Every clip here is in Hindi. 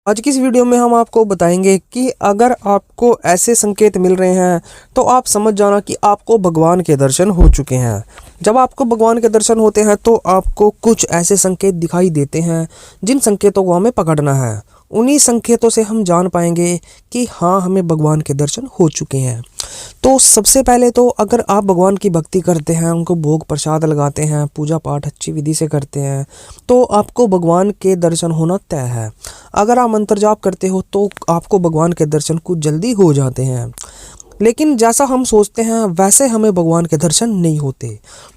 आज की इस वीडियो में हम आपको बताएंगे कि अगर आपको ऐसे संकेत मिल रहे हैं तो आप समझ जाना कि आपको भगवान के दर्शन हो चुके हैं। जब आपको भगवान के दर्शन होते हैं तो आपको कुछ ऐसे संकेत दिखाई देते हैं जिन संकेतों को हमें पकड़ना है। उन्हीं संकेतों से हम जान पाएंगे कि हाँ, हमें भगवान के दर्शन हो चुके हैं। तो सबसे पहले तो अगर आप भगवान की भक्ति करते हैं, उनको भोग प्रसाद लगाते हैं, पूजा पाठ अच्छी विधि से करते हैं, तो आपको भगवान के दर्शन होना तय है। अगर आप मंत्र जाप करते हो तो आपको भगवान के दर्शन कुछ जल्दी हो जाते हैं। लेकिन जैसा हम सोचते हैं वैसे हमें भगवान के दर्शन नहीं होते।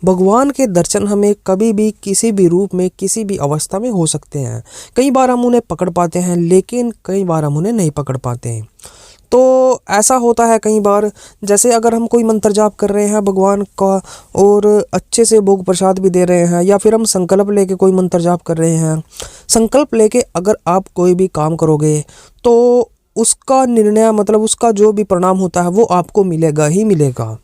भगवान के दर्शन हमें कभी भी किसी भी रूप में किसी भी अवस्था में हो सकते हैं। कई बार हम उन्हें पकड़ पाते हैं, लेकिन कई बार हम उन्हें नहीं पकड़ पाते हैं। तो ऐसा होता है कई बार, जैसे अगर हम कोई मंत्र जाप कर रहे हैं भगवान का और अच्छे से भोग प्रसाद भी दे रहे हैं, या फिर हम संकल्प लेके कोई मंत्र जाप कर रहे हैं। संकल्प लेके अगर आप कोई भी काम करोगे तो उसका निर्णय, मतलब उसका जो भी परिणाम होता है वो आपको मिलेगा ही मिलेगा।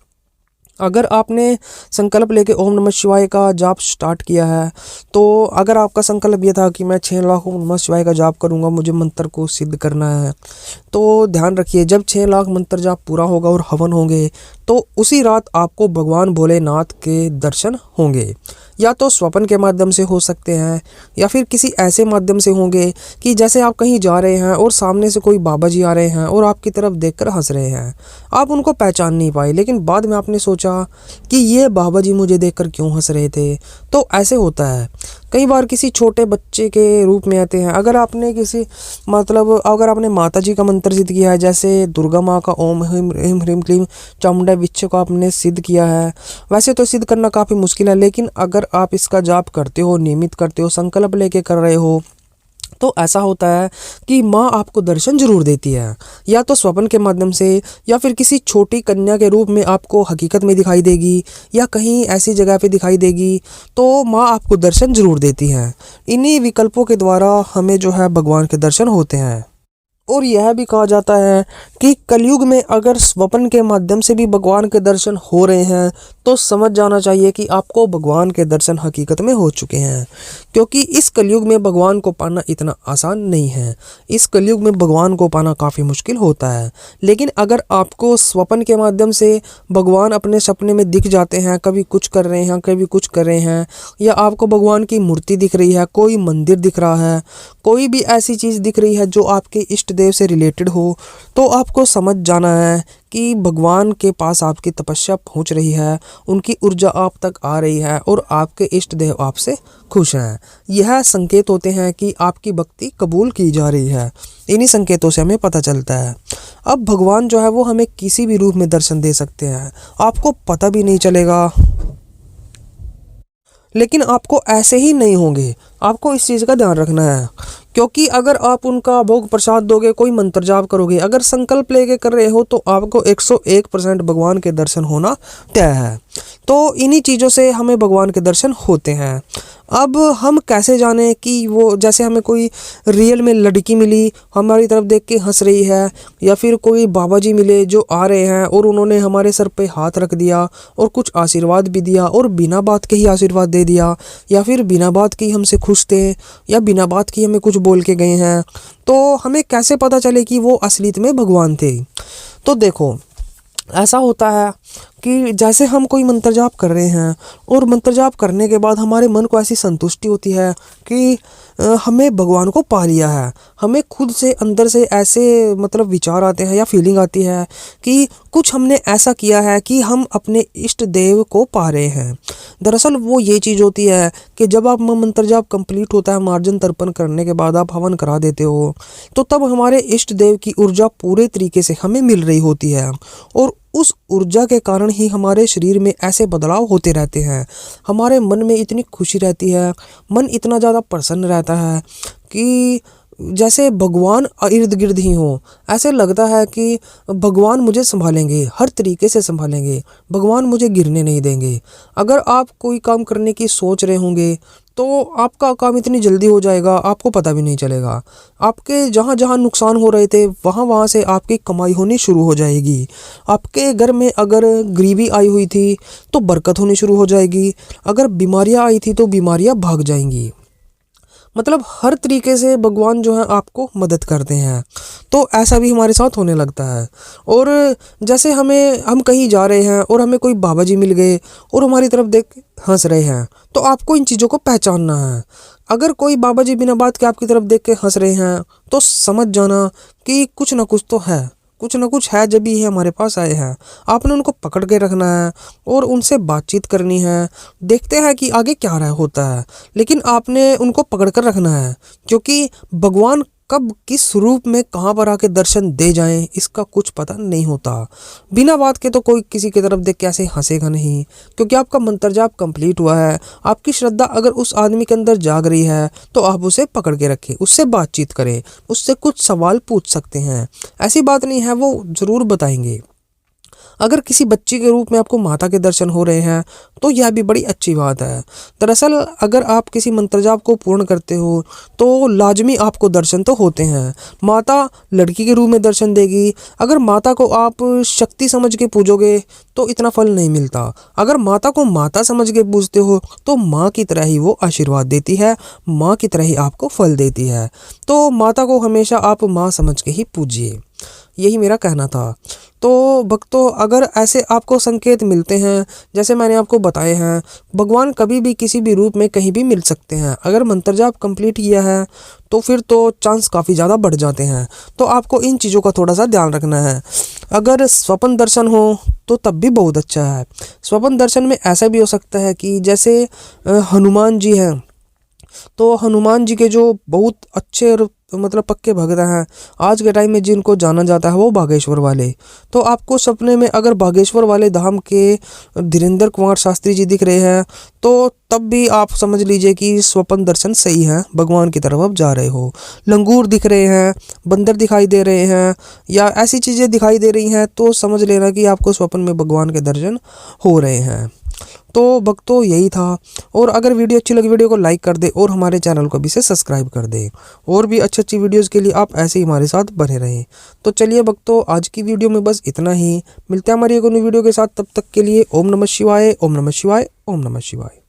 अगर आपने संकल्प लेके ओम नमः शिवाय का जाप स्टार्ट किया है, तो अगर आपका संकल्प ये था कि मैं 6 लाख ओम नमः शिवाय का जाप करूंगा, मुझे मंत्र को सिद्ध करना है, तो ध्यान रखिए जब 6 लाख मंत्र जाप पूरा होगा और हवन होंगे तो उसी रात आपको भगवान भोलेनाथ के दर्शन होंगे। या तो स्वप्न के माध्यम से हो सकते हैं, या फिर किसी ऐसे माध्यम से होंगे कि जैसे आप कहीं जा रहे हैं और सामने से कोई बाबा जी आ रहे हैं और आपकी तरफ देखकर हंस रहे हैं। आप उनको पहचान नहीं पाए, लेकिन बाद में आपने सोचा कि ये बाबा जी मुझे देखकर क्यों हंस रहे थे। तो ऐसे होता है। कई बार किसी छोटे बच्चे के रूप में आते हैं। अगर आपने अगर आपने माता जी का मंत्र सिद्ध किया है, जैसे दुर्गा माँ का ओम ह्रीम ह्रीम क्लीम चामुंडा विच्छ को आपने सिद्ध किया है, वैसे तो सिद्ध करना काफ़ी मुश्किल है, लेकिन अगर आप इसका जाप करते हो, नियमित करते हो, संकल्प लेके कर रहे हो, तो ऐसा होता है कि माँ आपको दर्शन जरूर देती है। या तो स्वप्न के माध्यम से, या फिर किसी छोटी कन्या के रूप में आपको हकीकत में दिखाई देगी, या कहीं ऐसी जगह पे दिखाई देगी। तो माँ आपको दर्शन जरूर देती हैं। इन्हीं विकल्पों के द्वारा हमें जो है भगवान के दर्शन होते हैं। और यह भी कहा जाता है कि कलयुग में अगर स्वप्न के माध्यम से भी भगवान के दर्शन हो रहे हैं तो समझ जाना चाहिए कि आपको भगवान के दर्शन हकीकत में हो चुके हैं। क्योंकि इस कलयुग में भगवान को पाना इतना आसान नहीं है। इस कलयुग में भगवान को पाना काफ़ी मुश्किल होता है। लेकिन अगर आपको स्वप्न के माध्यम से भगवान अपने सपने में दिख जाते हैं, कभी कुछ कर रहे हैं, कभी कुछ कर रहे हैं, या आपको भगवान की मूर्ति दिख रही है, कोई मंदिर दिख रहा है, कोई भी ऐसी चीज़ दिख रही है जो आपके इष्ट देव से रिलेटेड हो, तो आपको समझ जाना है कि भगवान के पास आपकी तपस्या पहुंच रही है, उनकी ऊर्जा आप तक आ रही है और आपके इष्ट देव आपसे खुश हैं। यह संकेत होते हैं कि आपकी भक्ति कबूल की जा रही है। इन्हीं संकेतों से हमें पता चलता है। अब भगवान जो है वो हमें किसी भी रूप में दर्शन दे सकते हैं, आपको पता भी नहीं चलेगा। लेकिन आपको ऐसे ही नहीं होंगे, आपको इस चीज़ का ध्यान रखना है। क्योंकि अगर आप उनका भोग प्रसाद दोगे, कोई मंत्र जाप करोगे, अगर संकल्प लेके कर रहे हो, तो आपको 101% भगवान के दर्शन होना तय है। तो इन्हीं चीज़ों से हमें भगवान के दर्शन होते हैं। अब हम कैसे जाने कि वो, जैसे हमें कोई रियल में लड़की मिली, हमारी तरफ देख के हंस रही है, या फिर कोई बाबा जी मिले जो आ रहे हैं और उन्होंने हमारे सर पे हाथ रख दिया और कुछ आशीर्वाद भी दिया, और बिना बात के ही आशीर्वाद दे दिया, या फिर बिना बात के हमसे खुश थे, या बिना बात के हमें कुछ बोल के गए हैं, तो हमें कैसे पता चले कि वो असलियत में भगवान थे। तो देखो, ऐसा होता है कि जैसे हम कोई मंत्र जाप कर रहे हैं और मंत्र जाप करने के बाद हमारे मन को ऐसी संतुष्टि होती है कि हमें भगवान को पा लिया है। हमें खुद से अंदर से ऐसे विचार आते हैं या फीलिंग आती है कि कुछ हमने ऐसा किया है कि हम अपने इष्ट देव को पा रहे हैं। दरअसल वो ये चीज़ होती है कि जब आप मंत्र जाप कंप्लीट होता है, मार्जन तर्पण करने के बाद आप हवन करा देते हो, तो तब हमारे इष्ट देव की ऊर्जा पूरे तरीके से हमें मिल रही होती है, और उस ऊर्जा के कारण ही हमारे शरीर में ऐसे बदलाव होते रहते हैं। हमारे मन में इतनी खुशी रहती है, मन इतना ज़्यादा प्रसन्न रहता है कि जैसे भगवान इर्द गिर्द ही हो। ऐसे लगता है कि भगवान मुझे संभालेंगे, हर तरीके से संभालेंगे, भगवान मुझे गिरने नहीं देंगे। अगर आप कोई काम करने की सोच रहे होंगे तो आपका काम इतनी जल्दी हो जाएगा, आपको पता भी नहीं चलेगा। आपके जहाँ जहाँ नुकसान हो रहे थे वहाँ वहाँ से आपकी कमाई होनी शुरू हो जाएगी। आपके घर में अगर गरीबी आई हुई थी तो बरकत होनी शुरू हो जाएगी। अगर बीमारियाँ आई थी तो बीमारियाँ भाग जाएंगी। मतलब हर तरीके से भगवान जो है आपको मदद करते हैं। तो ऐसा भी हमारे साथ होने लगता है। और जैसे हम कहीं जा रहे हैं और हमें कोई बाबा जी मिल गए और हमारी तरफ देख के हंस रहे हैं, तो आपको इन चीज़ों को पहचानना है। अगर कोई बाबा जी बिना बात के आपकी तरफ देख के हंस रहे हैं तो समझ जाना कि कुछ ना कुछ तो है, कुछ ना कुछ है, जब भी ये हमारे पास आए हैं। आपने उनको पकड़ के रखना है और उनसे बातचीत करनी है। देखते हैं कि आगे क्या रहा होता है, लेकिन आपने उनको पकड़ कर रखना है, क्योंकि भगवान कब किस रूप में कहाँ पर आके दर्शन दे जाएं इसका कुछ पता नहीं होता। बिना बात के तो कोई किसी की तरफ देख के ऐसे हंसेगा नहीं, क्योंकि आपका मंत्र जाप कंप्लीट हुआ है। आपकी श्रद्धा अगर उस आदमी के अंदर जाग रही है तो आप उसे पकड़ के रखें, उससे बातचीत करें, उससे कुछ सवाल पूछ सकते हैं। ऐसी बात नहीं है, वो ज़रूर बताएंगे। अगर किसी बच्ची के रूप में आपको माता के दर्शन हो रहे हैं तो यह भी बड़ी अच्छी बात है। दरअसल अगर आप किसी मंत्र जाप को पूर्ण करते हो तो लाजमी आपको दर्शन तो होते हैं। माता लड़की के रूप में दर्शन देगी। अगर माता को आप शक्ति समझ के पूजोगे तो इतना फल नहीं मिलता। अगर माता को माता समझ के पूजते हो तो माँ की तरह ही वो आशीर्वाद देती है, माँ की तरह ही आपको फल देती है। तो माता को हमेशा आप माँ समझ के ही पूजिए, यही मेरा कहना था। तो भक्तों, अगर ऐसे आपको संकेत मिलते हैं जैसे मैंने आपको बताए हैं, भगवान कभी भी किसी भी रूप में कहीं भी मिल सकते हैं। अगर मंत्र जाप कंप्लीट किया है तो फिर तो चांस काफ़ी ज़्यादा बढ़ जाते हैं। तो आपको इन चीज़ों का थोड़ा सा ध्यान रखना है। अगर स्वप्न दर्शन हो तो तब भी बहुत अच्छा है। स्वप्न दर्शन में ऐसा भी हो सकता है कि जैसे हनुमान जी हैं, तो हनुमान जी के जो बहुत अच्छे और मतलब पक्के भक्त हैं, आज के टाइम में जिनको जाना जाता है वो बागेश्वर वाले। तो आपको सपने में अगर बागेश्वर वाले धाम के धीरेन्द्र कुमार शास्त्री जी दिख रहे हैं तो तब भी आप समझ लीजिए कि स्वप्न दर्शन सही है, भगवान की तरफ आप जा रहे हो। लंगूर दिख रहे हैं, बंदर दिखाई दे रहे हैं या ऐसी चीज़ें दिखाई दे रही हैं तो समझ लेना कि आपको स्वप्न में भगवान के दर्शन हो रहे हैं। तो भक्तों, यही था। और अगर वीडियो अच्छी लगी वीडियो को लाइक कर दे और हमारे चैनल को भी से सब्सक्राइब कर दे। और भी अच्छी अच्छी वीडियोस के लिए आप ऐसे ही हमारे साथ बने रहें। तो चलिए भक्तों, आज की वीडियो में बस इतना ही। मिलते हैं हमारी एक नई वीडियो के साथ, तब तक के लिए ओम नमः शिवाय, ओम नमः शिवाय, ओम नमः शिवाय।